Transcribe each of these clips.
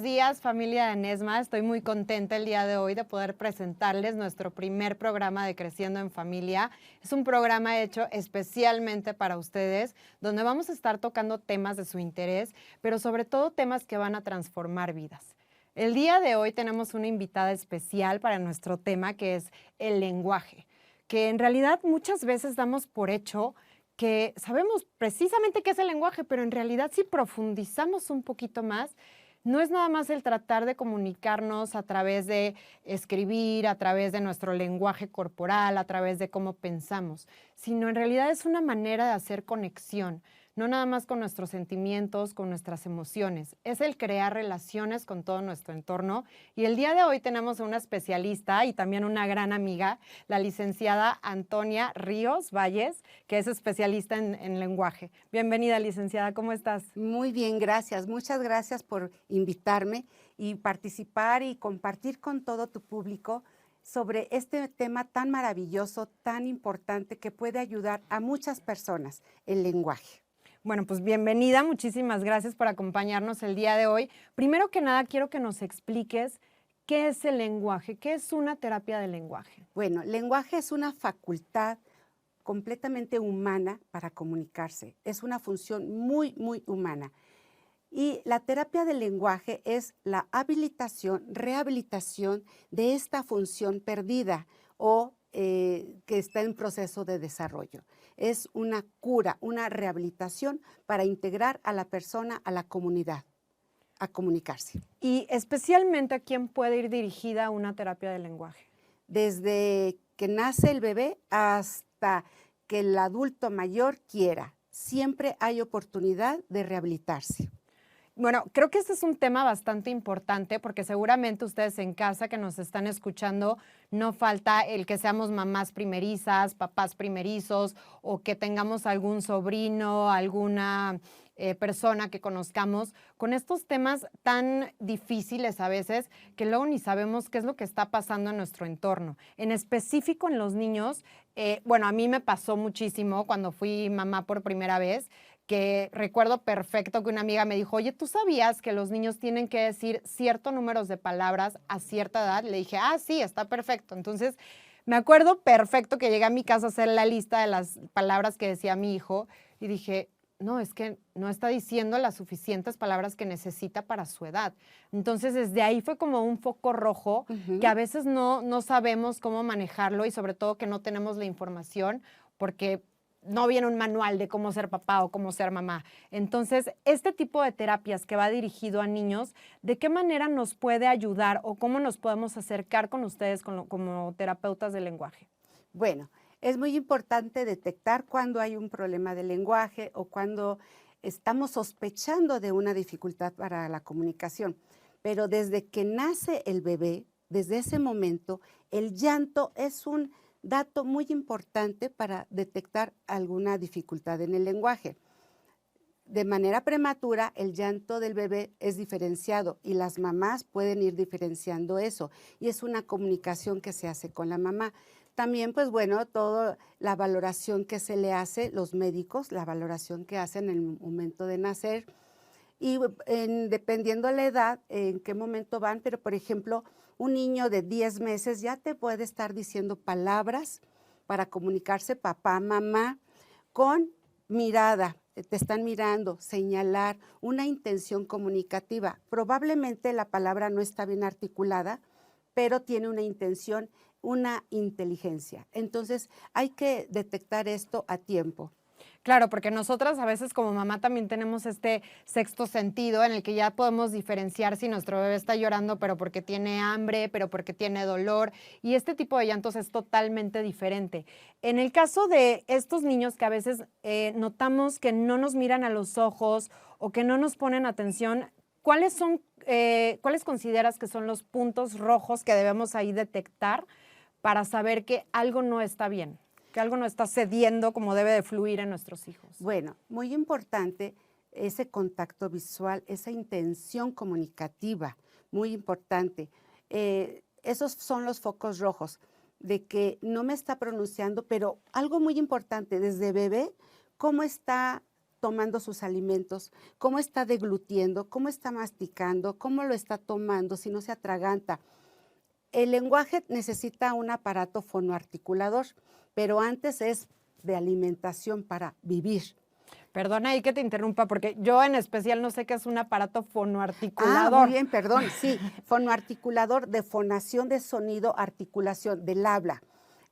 días, familia de Nesma. Estoy muy contenta el día de hoy de poder presentarles nuestro primer programa de Creciendo en Familia. Es un programa hecho especialmente para ustedes, donde vamos a estar tocando temas de su interés, pero sobre todo temas que van a transformar vidas. El día de hoy tenemos una invitada especial para nuestro tema, que es el lenguaje, que en realidad muchas veces damos por hecho que sabemos precisamente qué es el lenguaje, pero en realidad si profundizamos un poquito más, no es nada más el tratar de comunicarnos a través de escribir, a través de nuestro lenguaje corporal, a través de cómo pensamos, sino en realidad es una manera de hacer conexión, no nada más con nuestros sentimientos, con nuestras emociones. Es el crear relaciones con todo nuestro entorno. Y el día de hoy tenemos a una especialista y también una gran amiga, la licenciada Antonia Ríos Valles, que es especialista en lenguaje. Bienvenida, licenciada, ¿cómo estás? Muy bien, gracias. Muchas gracias por invitarme y participar y compartir con todo tu público sobre este tema tan maravilloso, tan importante que puede ayudar a muchas personas, el lenguaje. Bueno, pues bienvenida, muchísimas gracias por acompañarnos el día de hoy. Primero que nada, quiero que nos expliques qué es el lenguaje, qué es una terapia de lenguaje. Bueno, lenguaje es una facultad completamente humana para comunicarse. Es una función muy, muy humana. Y la terapia del lenguaje es la habilitación, rehabilitación de esta función perdida o que está en proceso de desarrollo. Es una cura, una rehabilitación para integrar a la persona, a la comunidad, a comunicarse. Y especialmente a quién puede ir dirigida una terapia de lenguaje. Desde que nace el bebé hasta que el adulto mayor quiera, siempre hay oportunidad de rehabilitarse. Bueno, creo que este es un tema bastante importante porque seguramente ustedes en casa que nos están escuchando, no falta el que seamos mamás primerizas, papás primerizos o que tengamos algún sobrino, alguna persona que conozcamos con estos temas tan difíciles a veces que luego ni sabemos qué es lo que está pasando en nuestro entorno. En específico en los niños, bueno, a mí me pasó muchísimo cuando fui mamá por primera vez, que recuerdo perfecto que una amiga me dijo, oye, ¿tú sabías que los niños tienen que decir ciertos números de palabras a cierta edad? Le dije, ah, sí, está perfecto. Entonces, me acuerdo perfecto que llegué a mi casa a hacer la lista de las palabras que decía mi hijo y dije, no, es que no está diciendo las suficientes palabras que necesita para su edad. Entonces, desde ahí fue como un foco rojo que a veces no sabemos cómo manejarlo y sobre todo que no tenemos la información porque no viene un manual de cómo ser papá o cómo ser mamá. Entonces, este tipo de terapias que va dirigido a niños, ¿de qué manera nos puede ayudar o cómo nos podemos acercar con ustedes como terapeutas de lenguaje? Bueno, es muy importante detectar cuando hay un problema de lenguaje o cuando estamos sospechando de una dificultad para la comunicación. Pero desde que nace el bebé, desde ese momento, el llanto es un dato muy importante para detectar alguna dificultad en el lenguaje. De manera prematura, el llanto del bebé es diferenciado y las mamás pueden ir diferenciando eso y es una comunicación que se hace con la mamá. También, pues bueno, toda la valoración que se le hace, los médicos, la valoración que hacen en el momento de nacer y dependiendo la edad, en qué momento van, pero por ejemplo, un niño de 10 meses ya te puede estar diciendo palabras para comunicarse papá, mamá, con mirada, te están mirando, señalar, una intención comunicativa. Probablemente la palabra no está bien articulada, pero tiene una intención, una inteligencia. Entonces, hay que detectar esto a tiempo. Claro, porque nosotras a veces como mamá también tenemos este sexto sentido en el que ya podemos diferenciar si nuestro bebé está llorando, pero porque tiene hambre, pero porque tiene dolor, y este tipo de llantos es totalmente diferente. En el caso de estos niños que a veces notamos que no nos miran a los ojos o que no nos ponen atención, ¿cuáles consideras que son los puntos rojos que debemos ahí detectar para saber que algo no está bien? Que algo no está cediendo como debe de fluir en nuestros hijos. Bueno, muy importante ese contacto visual, esa intención comunicativa, muy importante. Esos son los focos rojos, de que no me está pronunciando, pero algo muy importante, desde bebé, cómo está tomando sus alimentos, cómo está deglutiendo, cómo está masticando, cómo lo está tomando, si no se atraganta. El lenguaje necesita un aparato fonoarticulador, pero antes es de alimentación para vivir. Perdona ahí que te interrumpa, porque yo en especial no sé qué es un aparato Ah, fonoarticulador. muy bien, perdón, sí, fonoarticulador de fonación de sonido, articulación del habla.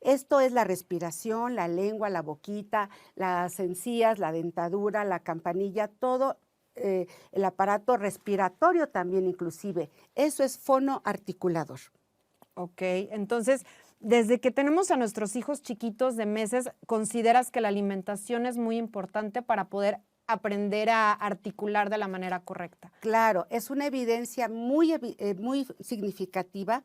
Esto es la respiración, la lengua, la boquita, las encías, la dentadura, la campanilla, todo el aparato respiratorio también inclusive. Eso es fonoarticulador. Ok, entonces, desde que tenemos a nuestros hijos chiquitos de meses, ¿consideras que la alimentación es muy importante para poder aprender a articular de la manera correcta? Claro, es una evidencia muy significativa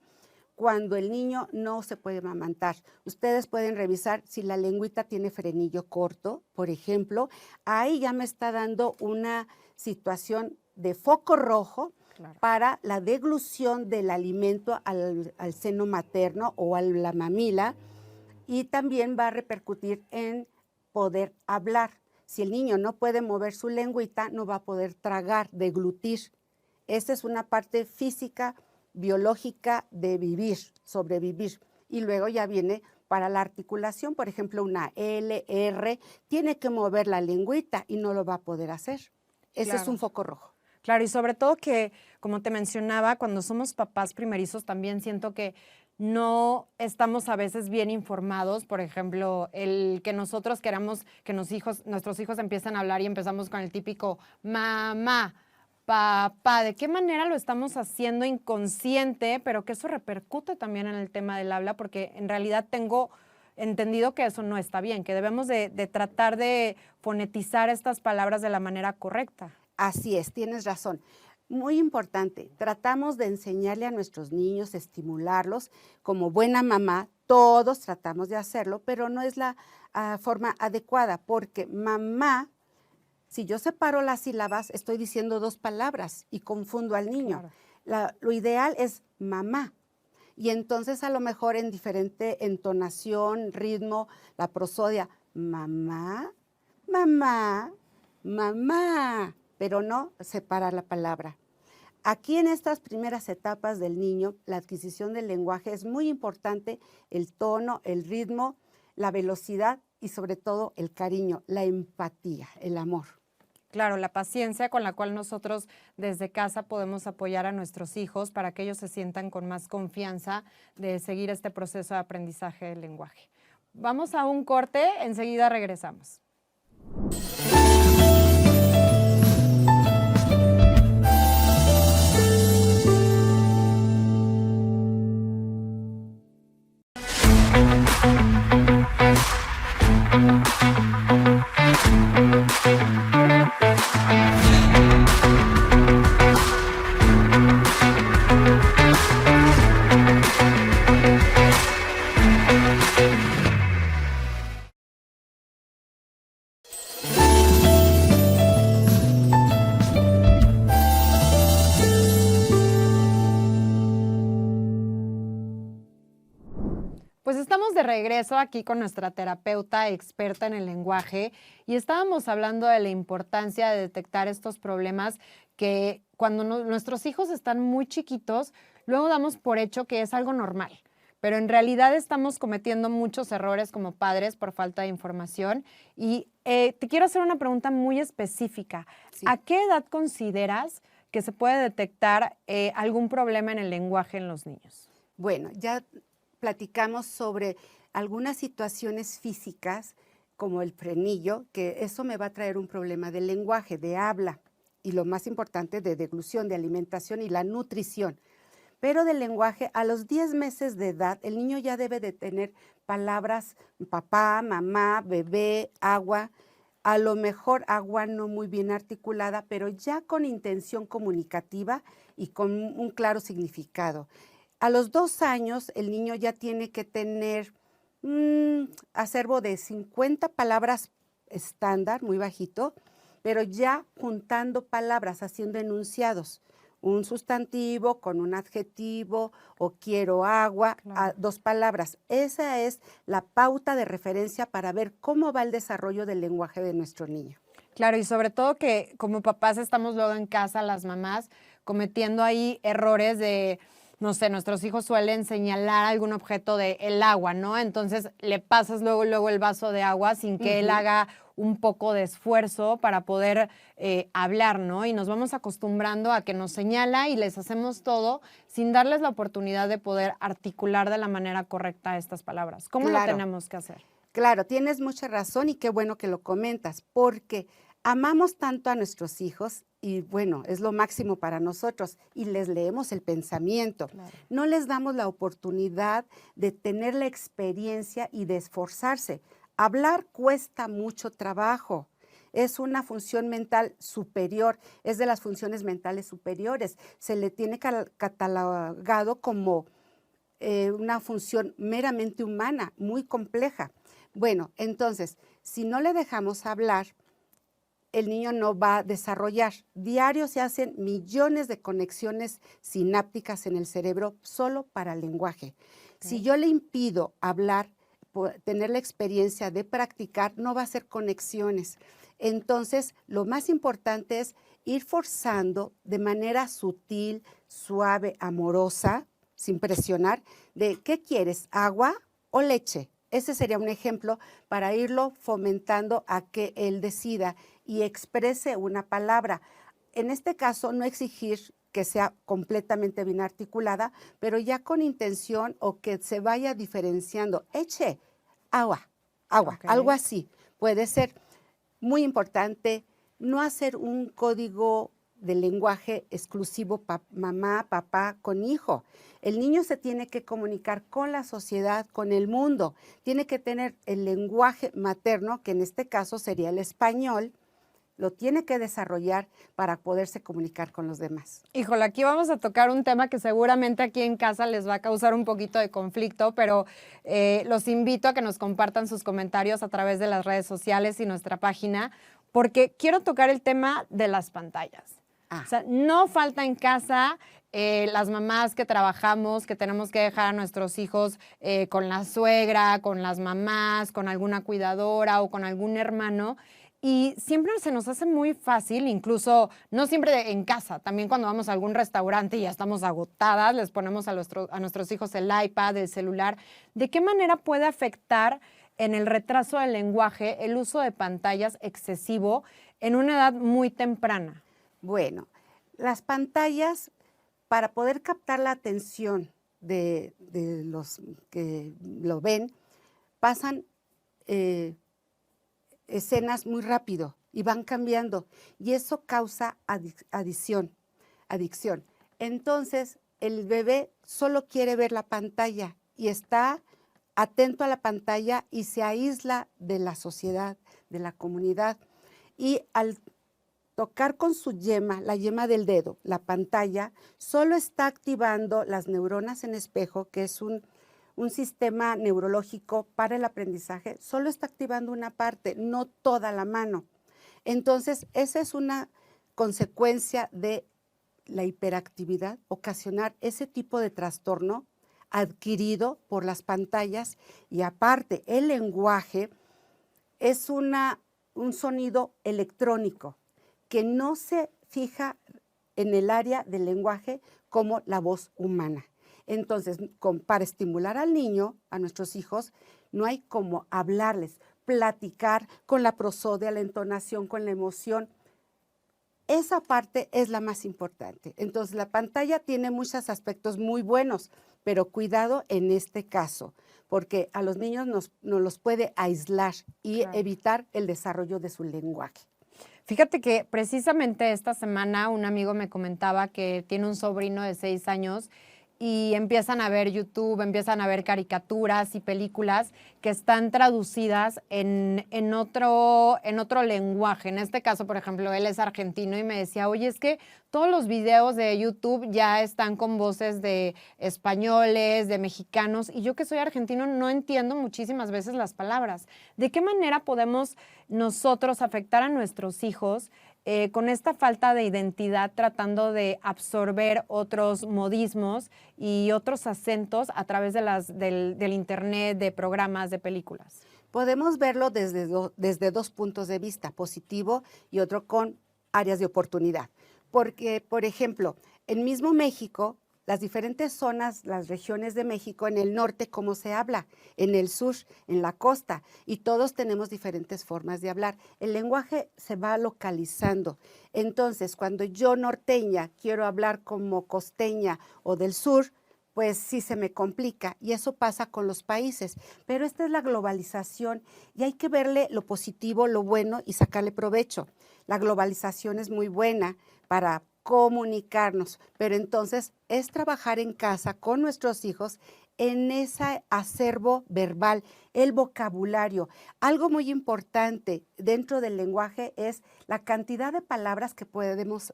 cuando el niño no se puede amamantar. Ustedes pueden revisar si la lengüita tiene frenillo corto, por ejemplo. Ahí ya me está dando una situación de foco rojo Claro. para la deglución del alimento al seno materno o a la mamila, y también va a repercutir en poder hablar. Si el niño no puede mover su lengüita, no va a poder tragar, deglutir. Esta es una parte física, biológica de vivir, sobrevivir. Y luego ya viene para la articulación, por ejemplo, una L, R, tiene que mover la lengüita y no lo va a poder hacer. Ese es Claro. un foco rojo. Claro, y sobre todo que, como te mencionaba, cuando somos papás primerizos también siento que no estamos a veces bien informados. Por ejemplo, el que nosotros queramos que nuestros hijos empiecen a hablar y empezamos con el típico mamá, papá. ¿De qué manera lo estamos haciendo inconsciente? Pero que eso repercute también en el tema del habla, porque en realidad tengo entendido que eso no está bien, que debemos de tratar de fonetizar estas palabras de la manera correcta. Así es, tienes razón. Muy importante, tratamos de enseñarle a nuestros niños, estimularlos. Como buena mamá, todos tratamos de hacerlo, pero no es la forma adecuada, porque mamá, si yo separo las sílabas, estoy diciendo dos palabras y confundo al niño. Claro. Lo ideal es mamá. Y entonces a lo mejor en diferente entonación, ritmo, la prosodia, mamá, mamá, mamá, pero no separar la palabra. Aquí en estas primeras etapas del niño, la adquisición del lenguaje es muy importante, el tono, el ritmo, la velocidad y sobre todo el cariño, la empatía, el amor. Claro, la paciencia con la cual nosotros desde casa podemos apoyar a nuestros hijos para que ellos se sientan con más confianza de seguir este proceso de aprendizaje del lenguaje. Vamos a un corte, enseguida regresamos. Pues estamos de regreso aquí con nuestra terapeuta experta en el lenguaje y estábamos hablando de la importancia de detectar estos problemas que cuando nuestros hijos están muy chiquitos, luego damos por hecho que es algo normal, pero en realidad estamos cometiendo muchos errores como padres por falta de información. Y te quiero hacer una pregunta muy específica. Sí. ¿A qué edad consideras que se puede detectar algún problema en el lenguaje en los niños? Bueno, ya platicamos sobre algunas situaciones físicas como el frenillo, que eso me va a traer un problema de lenguaje, de habla, y lo más importante, de deglución, de alimentación y la nutrición. Pero del lenguaje, a los 10 meses de edad, el niño ya debe de tener palabras papá, mamá, bebé, agua, a lo mejor agua no muy bien articulada, pero ya con intención comunicativa y con un claro significado. A los 2 años, el niño ya tiene que tener acervo de 50 palabras estándar, muy bajito, pero ya juntando palabras, haciendo enunciados. un sustantivo con un adjetivo o quiero agua, Claro. 2 palabras. Esa es la pauta de referencia para ver cómo va el desarrollo del lenguaje de nuestro niño. Claro, y sobre todo que como papás estamos luego en casa, las mamás, cometiendo ahí errores de, no sé, nuestros hijos suelen señalar algún objeto de el agua, ¿no? Entonces le pasas luego el vaso de agua sin que él Ujú. haga un poco de esfuerzo para poder hablar, ¿no? Y nos vamos acostumbrando a que nos señala y les hacemos todo sin darles la oportunidad de poder articular de la manera correcta estas palabras. ¿Cómo lo Claro. tenemos que hacer? Claro, tienes mucha razón y qué bueno que lo comentas, porque amamos tanto a nuestros hijos y bueno, es lo máximo para nosotros y les leemos el pensamiento. Claro. No les damos la oportunidad de tener la experiencia y de esforzarse. Hablar cuesta mucho trabajo. Es una función mental superior, es de las funciones mentales superiores. Se le tiene catalogado como una función meramente humana, muy compleja. Bueno, entonces, si no le dejamos hablar, el niño no va a desarrollar. Diario se hacen millones de conexiones sinápticas en el cerebro solo para el lenguaje. Si Ok. yo le impido hablar, tener la experiencia de practicar, no va a hacer conexiones. Entonces, lo más importante es ir forzando de manera sutil, suave, amorosa, sin presionar, de ¿qué quieres? ¿Agua o leche? Ese sería un ejemplo para irlo fomentando a que él decida y exprese una palabra. En este caso, no exigir que sea completamente bien articulada, pero ya con intención o que se vaya diferenciando. Eche, agua, agua, Ok. algo así. Puede ser muy importante no hacer un código de lenguaje exclusivo mamá, papá con hijo. El niño se tiene que comunicar con la sociedad, con el mundo. Tiene que tener el lenguaje materno, que en este caso sería el español, lo tiene que desarrollar para poderse comunicar con los demás. Híjole, aquí vamos a tocar un tema que seguramente aquí en casa les va a causar un poquito de conflicto, pero los invito a que nos compartan sus comentarios a través de las redes sociales y nuestra página, porque quiero tocar el tema de las pantallas. Ah. O sea, no falta en casa las mamás que trabajamos, que tenemos que dejar a nuestros hijos con la suegra, con las mamás, con alguna cuidadora o con algún hermano. Y siempre se nos hace muy fácil, incluso no siempre en casa, también cuando vamos a algún restaurante y ya estamos agotadas, les ponemos a nuestros hijos el iPad, el celular. ¿De qué manera puede afectar en el retraso del lenguaje el uso de pantallas excesivo en una edad muy temprana? Bueno, las pantallas, para poder captar la atención de los que lo ven, pasan escenas muy rápido y van cambiando y eso causa adicción. Entonces, el bebé solo quiere ver la pantalla y está atento a la pantalla y se aísla de la sociedad, de la comunidad. Y al tocar con su yema, la yema del dedo, la pantalla, solo está activando las neuronas en espejo, que es un sistema neurológico para el aprendizaje, solo está activando una parte, no toda la mano. Entonces, esa es una consecuencia de la hiperactividad, ocasionar ese tipo de trastorno adquirido por las pantallas y aparte el lenguaje es un sonido electrónico que no se fija en el área del lenguaje como la voz humana. Entonces, para estimular al niño, a nuestros hijos, no hay como hablarles, platicar con la prosodia, la entonación, con la emoción. Esa parte es la más importante. Entonces, la pantalla tiene muchos aspectos muy buenos, pero cuidado en este caso, porque a los niños nos los puede aislar y Claro. evitar el desarrollo de su lenguaje. Fíjate que precisamente esta semana un amigo me comentaba que tiene un sobrino de 6 años y empiezan a ver YouTube, empiezan a ver caricaturas y películas que están traducidas en otro lenguaje. En este caso, por ejemplo, él es argentino y me decía, oye, es que todos los videos de YouTube ya están con voces de españoles, de mexicanos, y yo que soy argentino no entiendo muchísimas veces las palabras. ¿De qué manera podemos nosotros afectar a nuestros hijos con esta falta de identidad, tratando de absorber otros modismos y otros acentos a través de del internet, de programas, de películas? Podemos verlo desde dos puntos de vista, positivo y otro con áreas de oportunidad. Porque, por ejemplo, en mismo México, las diferentes zonas, las regiones de México, en el norte, cómo se habla, en el sur, en la costa, y todos tenemos diferentes formas de hablar. El lenguaje se va localizando. Entonces, cuando yo norteña quiero hablar como costeña o del sur, pues sí se me complica, y eso pasa con los países. Pero esta es la globalización y hay que verle lo positivo, lo bueno y sacarle provecho. La globalización es muy buena para comunicarnos, pero entonces es trabajar en casa con nuestros hijos en ese acervo verbal, el vocabulario. Algo muy importante dentro del lenguaje es la cantidad de palabras que podemos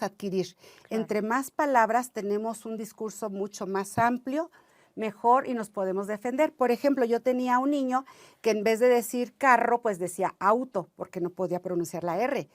adquirir. Claro. Entre más palabras tenemos un discurso mucho más amplio, mejor y nos podemos defender. Por ejemplo, yo tenía un niño que en vez de decir carro, pues decía auto, porque no podía pronunciar la R.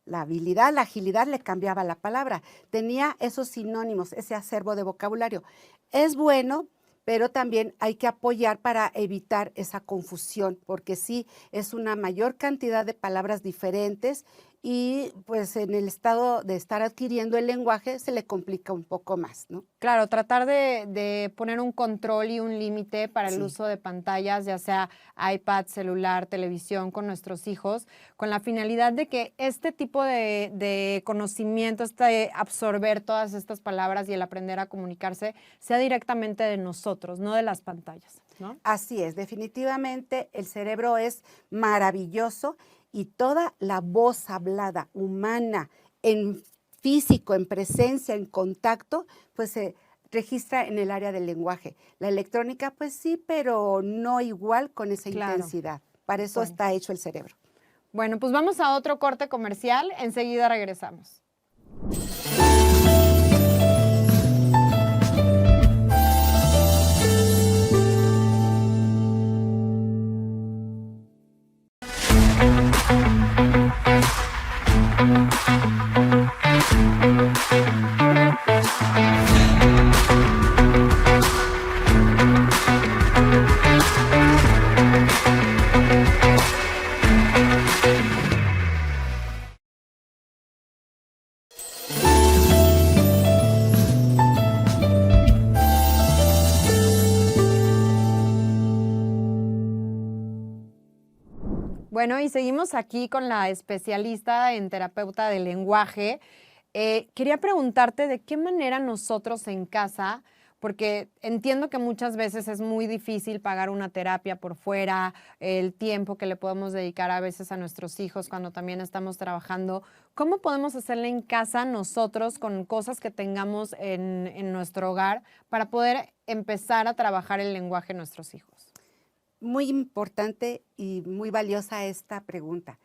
La habilidad, la agilidad le cambiaba la palabra. Tenía esos sinónimos, ese acervo de vocabulario. Es bueno, pero también hay que apoyar para evitar esa confusión, porque sí es una mayor cantidad de palabras diferentes y pues en el estado de estar adquiriendo el lenguaje se le complica un poco más, ¿no? Claro, tratar de poner un control y un límite para el Sí. uso de pantallas, ya sea iPad, celular, televisión, con nuestros hijos, con la finalidad de que este tipo de conocimiento, este absorber todas estas palabras y el aprender a comunicarse, sea directamente de nosotros, no de las pantallas, ¿no? Así es, definitivamente el cerebro es maravilloso y toda la voz hablada humana en físico, en presencia, en contacto, pues se registra en el área del lenguaje. La electrónica, pues sí, pero no igual con esa Claro. intensidad. Para eso Bueno. está hecho el cerebro. Bueno, pues vamos a otro corte comercial, enseguida regresamos. Bueno, y seguimos aquí con la especialista en terapeuta del lenguaje. Quería preguntarte de qué manera nosotros en casa, porque entiendo que muchas veces es muy difícil pagar una terapia por fuera, el tiempo que le podemos dedicar a veces a nuestros hijos cuando también estamos trabajando. ¿Cómo podemos hacerle en casa nosotros con cosas que tengamos en nuestro hogar para poder empezar a trabajar el lenguaje en nuestros hijos? Muy importante y muy valiosa esta pregunta.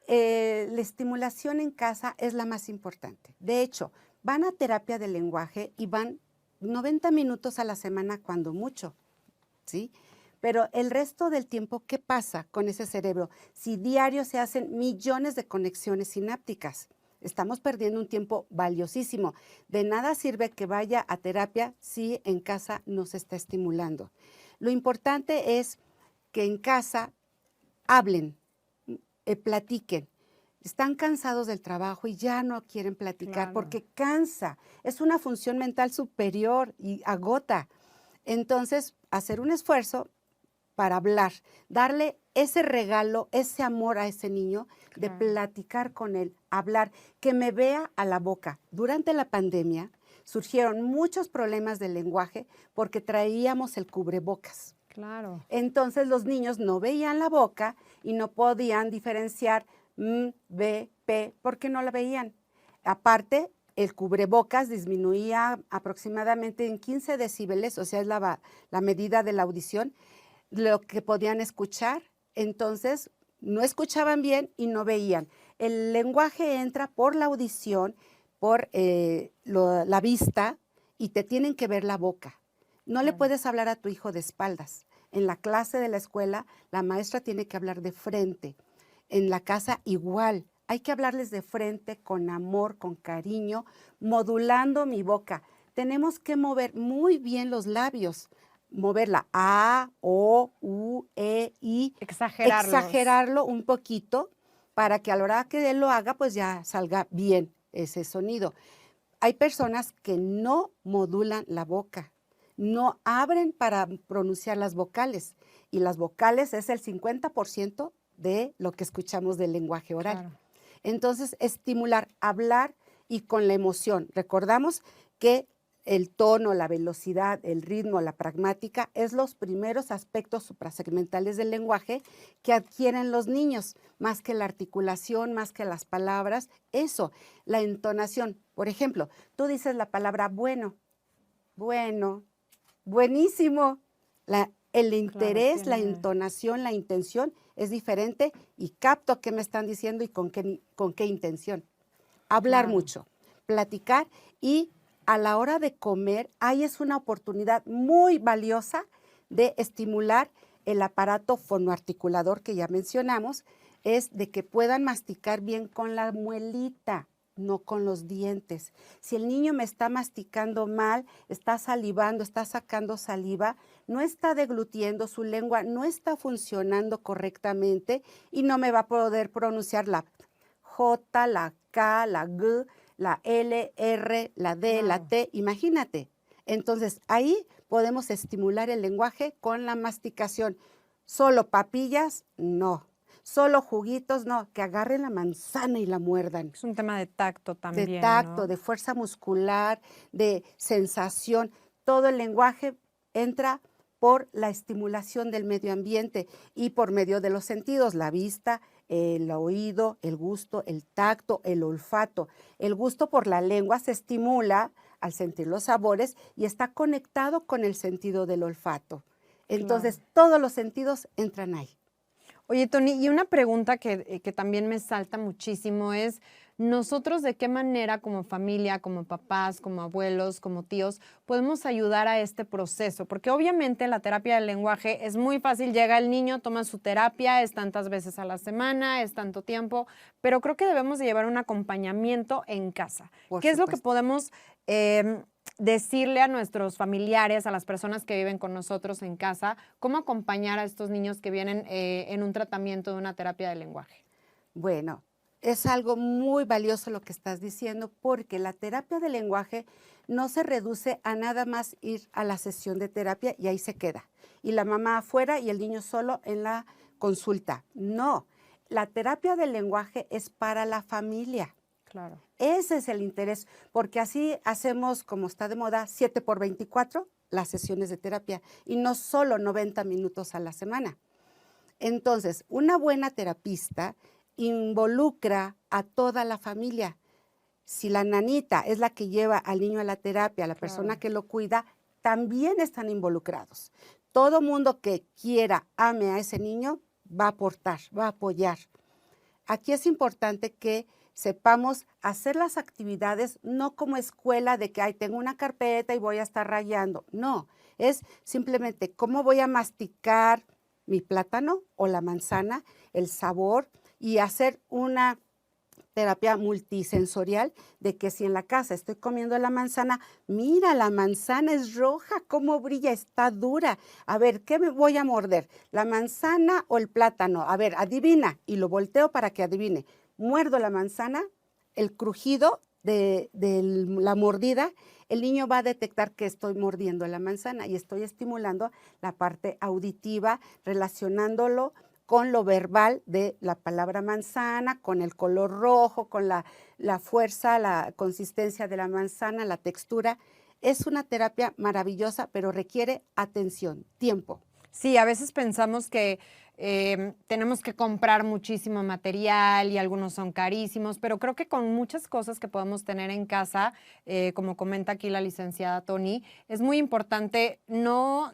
La estimulación en casa es la más importante. De hecho, van a terapia de lenguaje y van 90 minutos a la semana cuando mucho, ¿sí? Pero el resto del tiempo, ¿qué pasa con ese cerebro? Si diario se hacen millones de conexiones sinápticas, estamos perdiendo un tiempo valiosísimo. De nada sirve que vaya a terapia si en casa no se está estimulando. Lo importante es que en casa hablen, platiquen. Están cansados del trabajo y ya no quieren platicar Claro. porque cansa. Es una función mental superior y agota. Entonces, hacer un esfuerzo para hablar, darle ese regalo, ese amor a ese niño, de Claro. platicar con él, hablar, que me vea a la boca. Durante la pandemia surgieron muchos problemas del lenguaje porque traíamos el cubrebocas. Claro. Entonces los niños no veían la boca y no podían diferenciar B, P, porque no la veían. Aparte, el cubrebocas disminuía aproximadamente en 15 decibeles, o sea, es la medida de la audición, lo que podían escuchar. Entonces, no escuchaban bien y no veían. El lenguaje entra por la audición, por la vista, y te tienen que ver la boca. No le puedes hablar a tu hijo de espaldas. En la clase de la escuela, la maestra tiene que hablar de frente. En la casa igual, Hay que hablarles de frente, con amor, con cariño, modulando mi boca. Tenemos que mover muy bien los labios, mover la A, O, U, E, I, Exagerarlos. exagerarlo un poquito para que a la hora que él lo haga, pues ya salga bien ese sonido. Hay personas que no modulan la boca, no abren para pronunciar las vocales, y las vocales es el 50% de lo que escuchamos del lenguaje oral. Claro. Entonces, estimular, hablar y con la emoción. Recordamos que el tono, la velocidad, el ritmo, la pragmática es los primeros aspectos suprasegmentales del lenguaje que adquieren los niños, más que la articulación, más que las palabras. Eso, la entonación. Por ejemplo, tú dices la palabra bueno, bueno, buenísimo. El interés, la entonación, la intención es diferente y capto qué me están diciendo y con qué intención. Hablar mucho, platicar, y a la hora de comer, ahí es una oportunidad muy valiosa de estimular el aparato fonoarticulador que ya mencionamos, es de que puedan masticar bien con la muelita, no con los dientes. Si el niño me está masticando mal, está salivando, está sacando saliva, no está deglutiendo, su lengua no está funcionando correctamente y no me va a poder pronunciar la J, la K, la G, la L, R, la D, la T, imagínate. Entonces, ahí podemos estimular el lenguaje con la masticación. ¿Solo papillas? No. ¿Solo juguitos? No. Que agarren la manzana y la muerdan. Es un tema de tacto también, de tacto, ¿no? de fuerza muscular, de sensación. Todo el lenguaje entra por la estimulación del medio ambiente y por medio de los sentidos, la vista, el oído, el gusto, el tacto, el olfato. El gusto por la lengua se estimula al sentir los sabores y está conectado con el sentido del olfato. Entonces, todos los sentidos entran ahí. Oye, Tony, y una pregunta que también me salta muchísimo es, nosotros de qué manera como familia, como papás, como abuelos, como tíos, podemos ayudar a este proceso, porque obviamente la terapia del lenguaje es muy fácil, llega el niño, toma su terapia, es tantas veces a la semana, es tanto tiempo, pero creo que debemos de llevar un acompañamiento en casa. ¿Qué es lo que podemos decirle a nuestros familiares, a las personas que viven con nosotros en casa, cómo acompañar a estos niños que vienen en un tratamiento de una terapia del lenguaje? Bueno, es algo muy valioso lo que estás diciendo, porque la terapia del lenguaje no se reduce a nada más ir a la sesión de terapia y ahí se queda. Y la mamá afuera y el niño solo en la consulta. No, la terapia del lenguaje es para la familia. Claro. Ese es el interés, porque así hacemos, como está de moda, 7x24 las sesiones de terapia y no solo 90 minutos a la semana. Entonces, una buena terapista involucra a toda la familia. Si la nanita es la que lleva al niño a la terapia, la persona que lo cuida, también están involucrados. Todo mundo que quiera, ame a ese niño, va a aportar, va a apoyar. Aquí es importante que sepamos hacer las actividades no como escuela de que ay, tengo una carpeta y voy a estar rayando. No, es simplemente cómo voy a masticar mi plátano o la manzana, el sabor, y hacer una terapia multisensorial de que si en la casa estoy comiendo la manzana, mira, la manzana es roja, cómo brilla, está dura. A ver, ¿qué me voy a morder? ¿La manzana o el plátano? A ver, adivina. Y lo volteo para que adivine. Muerdo la manzana, el crujido de la mordida, el niño va a detectar que estoy mordiendo la manzana y estoy estimulando la parte auditiva, relacionándolo con lo verbal de la palabra manzana, con el color rojo, con la fuerza, la consistencia de la manzana, la textura. Es una terapia maravillosa, pero requiere atención, tiempo. Sí, a veces pensamos que tenemos que comprar muchísimo material y algunos son carísimos, pero creo que con muchas cosas que podemos tener en casa, como comenta aquí la licenciada Tony, es muy importante no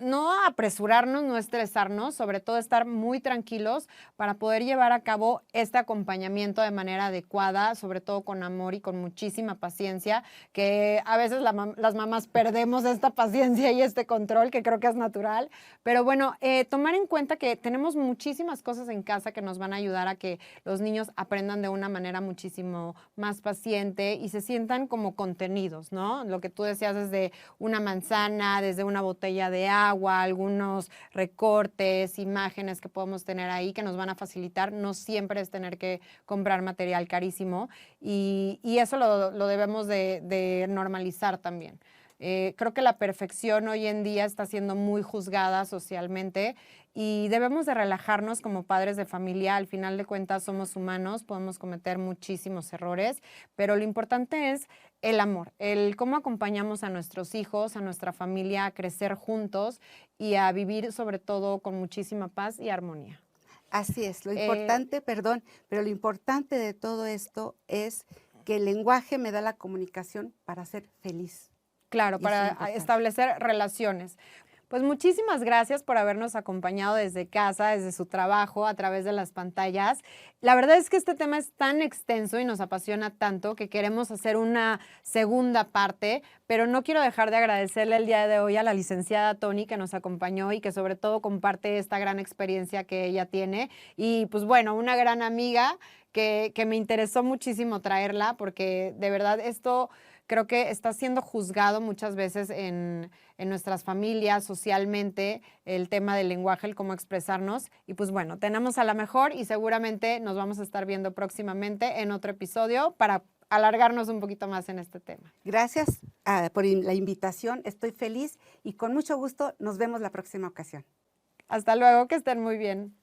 apresurarnos, no estresarnos, sobre todo estar muy tranquilos para poder llevar a cabo este acompañamiento de manera adecuada, sobre todo con amor y con muchísima paciencia, que a veces las mamás perdemos esta paciencia y este control, que creo que es natural, pero bueno, tomar en cuenta que tenemos muchísimas cosas en casa que nos van a ayudar a que los niños aprendan de una manera muchísimo más paciente y se sientan como contenidos, ¿no? Lo que tú decías desde una manzana, desde una botella de agua, algunos recortes, imágenes que podemos tener ahí que nos van a facilitar. No siempre es tener que comprar material carísimo y eso lo debemos de normalizar también. Creo que la perfección hoy en día está siendo muy juzgada socialmente y debemos de relajarnos como padres de familia. Al final de cuentas somos humanos, podemos cometer muchísimos errores, pero lo importante es el amor, el cómo acompañamos a nuestros hijos, a nuestra familia a crecer juntos y a vivir sobre todo con muchísima paz y armonía. Así es, lo Eh, importante, perdón, pero lo importante de todo esto es que el lenguaje me da la comunicación para ser feliz. Claro, Y eso es para importante. establecer relaciones. Pues muchísimas gracias por habernos acompañado desde casa, desde su trabajo, a través de las pantallas. La verdad es que este tema es tan extenso y nos apasiona tanto que queremos hacer una segunda parte, pero no quiero dejar de agradecerle el día de hoy a la licenciada Tony que nos acompañó y que sobre todo comparte esta gran experiencia que ella tiene. Y pues bueno, una gran amiga que me interesó muchísimo traerla porque de verdad esto creo que está siendo juzgado muchas veces en nuestras familias, socialmente, el tema del lenguaje, el cómo expresarnos. Y pues bueno, tenemos a la mejor y seguramente nos vamos a estar viendo próximamente en otro episodio para alargarnos un poquito más en este tema. Gracias por la invitación, estoy feliz y con mucho gusto nos vemos la próxima ocasión. Hasta luego, que estén muy bien.